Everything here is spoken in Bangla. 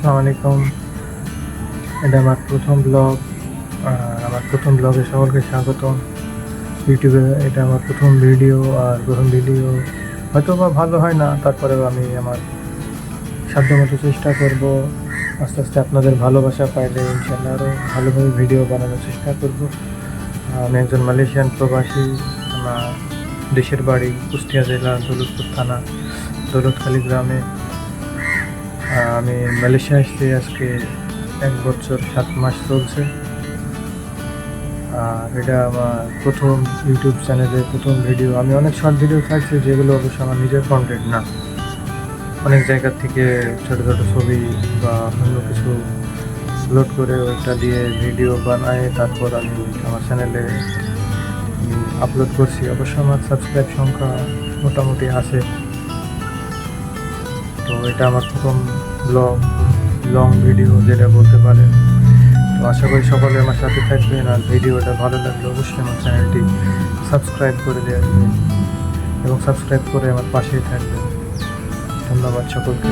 আসসালামু আলাইকুম। এটা আমার প্রথম ব্লগ। আমার প্রথম ব্লগে সকলকে স্বাগতম। ইউটিউবে এটা আমার প্রথম ভিডিও। আর প্রথম ভিডিও হয়তো বা ভালো হয় না, তারপরেও আমি আমার সাধ্যমতো চেষ্টা করব। আস্তে আস্তে আপনাদের ভালোবাসা পাইলে ইনশাল্লাহ আরও ভালোভাবে ভিডিও বানানোর চেষ্টা করব। আমি একজন মালয়েশিয়ান প্রবাসী। আমার দেশের বাড়ি কুষ্টিয়া জেলা দৌলতপুর থানা দৌলতখালী গ্রামে। আমি মালয়েশিয়া এসেছি আজকে 1 বছর 7 মাস চলছে। আর এটা আমার প্রথম ইউটিউব চ্যানেলে প্রথম ভিডিও। আমি অনেক শর্ট ভিডিও ছাড়ছি, যেগুলো অবশ্য আমার নিজের কন্টেন্ট না। অনেক জায়গা থেকে ছোটো ছোটো ছবি বা অন্য কিছু আপলোড করে ওইটা দিয়ে ভিডিও বানায় তারপর আমি আমার চ্যানেলে আপলোড করছি। অবশ্য আমার সাবস্ক্রাইব সংখ্যা মোটামুটি আছে। তো এটা আমার প্রথম ব্লগ, লং ভিডিও যেটা বলতে পারেন। তো আশা করি সকলে আমার সাথে থাকবেন। আর ভিডিওটা ভালো লাগলে অবশ্যই আমার চ্যানেলটি সাবস্ক্রাইব করে দেবেন এবং সাবস্ক্রাইব করে আমার পাশেই থাকবেন। ধন্যবাদ সকলকে।